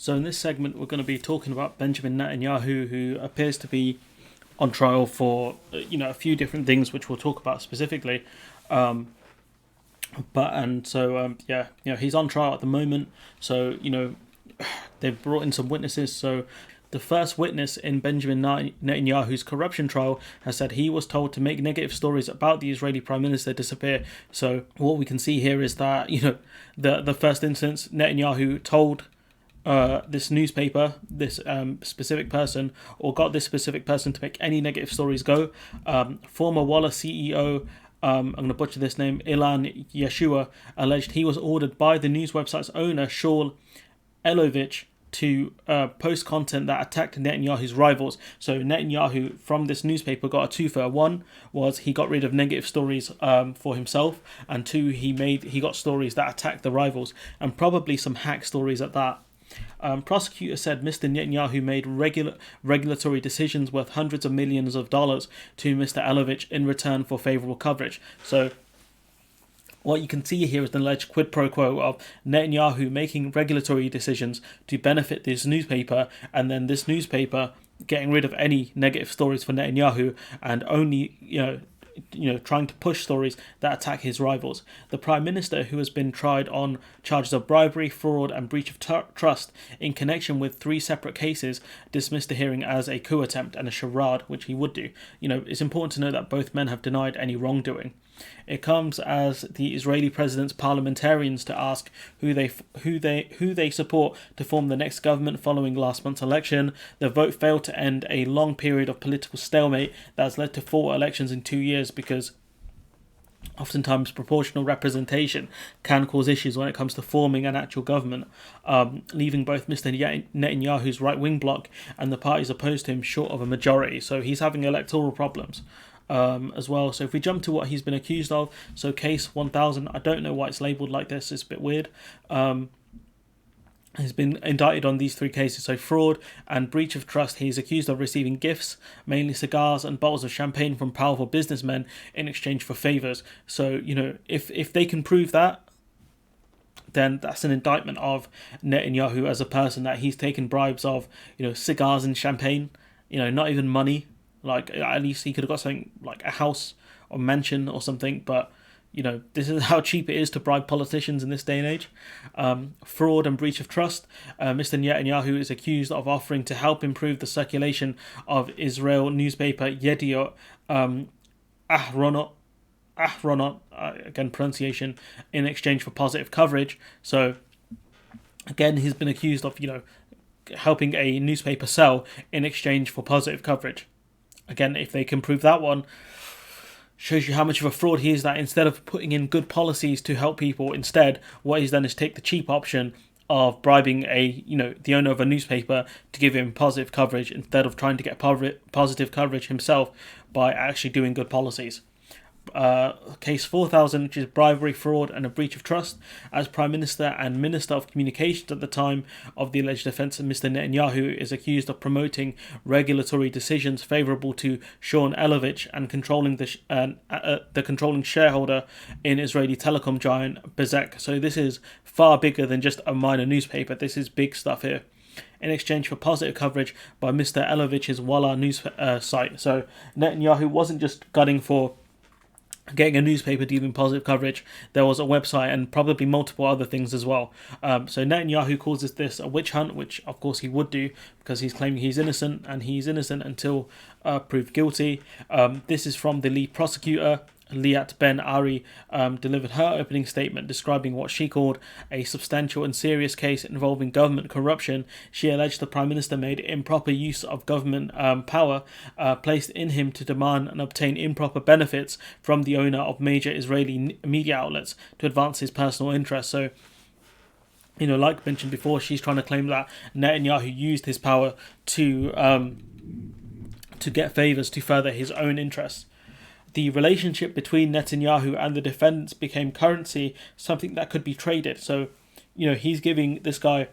So in this segment, we're going to be talking about Benjamin Netanyahu, who appears to be on trial for a few different things, which we'll talk about specifically. Um, he's on trial at the moment. So they've brought in some witnesses. So the first witness in Benjamin Netanyahu's corruption trial has said he was told to make negative stories about the Israeli Prime Minister disappear. So what we can see here is that the first instance, Netanyahu told this newspaper, this specific person, or got this specific person to make any negative stories go. Former Walla CEO, I'm going to butcher this name, Ilan Yeshua, alleged he was ordered by the news website's owner, Shaul Elovich, to post content that attacked Netanyahu's rivals. So Netanyahu, from this newspaper, got a two-fer. One was he got rid of negative stories for himself, and two, he got stories that attacked the rivals, and probably some hack stories at that. Prosecutor said Mr. Netanyahu made regulatory decisions worth hundreds of millions of dollars to Mr. Elovich in return for favourable coverage. So what you can see here is the alleged quid pro quo of Netanyahu making regulatory decisions to benefit this newspaper, and then this newspaper getting rid of any negative stories for Netanyahu and only trying to push stories that attack his rivals. The Prime Minister, who has been tried on charges of bribery, fraud and breach of trust in connection with three separate cases, dismissed the hearing as a coup attempt and a charade, which he would do. It's important to note that both men have denied any wrongdoing. It comes as the Israeli president's parliamentarians to ask who they support to form the next government following last month's election. The vote failed to end a long period of political stalemate that has led to 4 elections in 2 years, because oftentimes proportional representation can cause issues when it comes to forming an actual government, leaving both Mr. Netanyahu's right-wing bloc and the parties opposed to him short of a majority. So he's having electoral problems as well. So if we jump to what he's been accused of, so case 1000, I don't know why it's labelled like this, it's a bit weird. He's been indicted on these 3 cases, so fraud and breach of trust. He's accused of receiving gifts, mainly cigars and bottles of champagne, from powerful businessmen in exchange for favours. So, if they can prove that, then that's an indictment of Netanyahu as a person, that he's taken bribes of, cigars and champagne, not even money. Like, at least he could have got something like a house or mansion or something, but this is how cheap it is to bribe politicians in this day and age. Fraud and breach of trust. Mr. Netanyahu is accused of offering to help improve the circulation of Israel newspaper Yediot Ahronot, again pronunciation, in exchange for positive coverage. So again, he's been accused of helping a newspaper sell in exchange for positive coverage. Again, if they can prove that one, shows you how much of a fraud he is, that instead of putting in good policies to help people, instead what he's done is take the cheap option of bribing the owner of a newspaper to give him positive coverage, instead of trying to get positive coverage himself by actually doing good policies. Case 4000, which is bribery, fraud and a breach of trust. As Prime Minister and Minister of Communications at the time of the alleged offence, Mr. Netanyahu is accused of promoting regulatory decisions favourable to Shaul Elovich and controlling the controlling shareholder in Israeli telecom giant Bezek. So this is far bigger than just a minor newspaper. This is big stuff here. In exchange for positive coverage by Mr. Elovich's Walla news site. So Netanyahu wasn't just gunning for getting a newspaper to give him positive coverage. There was a website and probably multiple other things as well. So Netanyahu calls this a witch hunt, which of course he would do, because he's claiming he's innocent, and he's innocent until proved guilty. This is from the lead prosecutor. Liat Ben Ari delivered her opening statement describing what she called a substantial and serious case involving government corruption. She alleged the Prime Minister made improper use of government power placed in him to demand and obtain improper benefits from the owner of major Israeli media outlets to advance his personal interests. So, like mentioned before, she's trying to claim that Netanyahu used his power to get favours to further his own interests. The relationship between Netanyahu and the defendants became currency, something that could be traded. So, he's giving this guy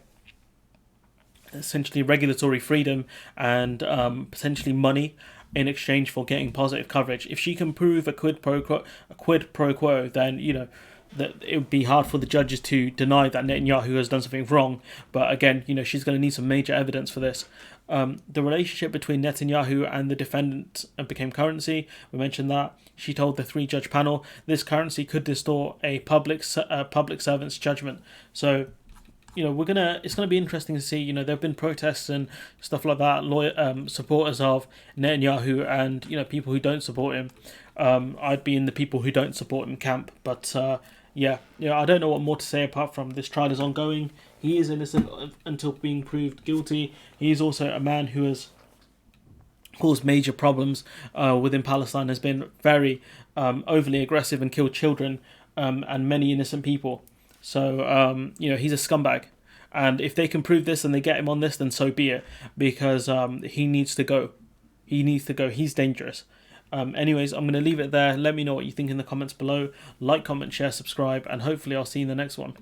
essentially regulatory freedom and potentially money in exchange for getting positive coverage. If she can prove a quid pro quo, then that it would be hard for the judges to deny that Netanyahu has done something wrong. But again, she's going to need some major evidence for this. The relationship between Netanyahu and the defendant became currency. We mentioned that. She told the three-judge panel this currency could distort a public servant's judgment. So, it's gonna be interesting to see. There have been protests and stuff like that. Supporters of Netanyahu and people who don't support him. I'd be in the people who don't support him camp. But I don't know what more to say apart from this trial is ongoing. He is innocent until being proved guilty. He is also a man who has caused major problems within Palestine, has been very overly aggressive and killed children and many innocent people. So, he's a scumbag. And if they can prove this and they get him on this, then so be it. Because he needs to go. He needs to go. He's dangerous. Anyways, I'm going to leave it there. Let me know what you think in the comments below. Like, comment, share, subscribe, and hopefully I'll see you in the next one.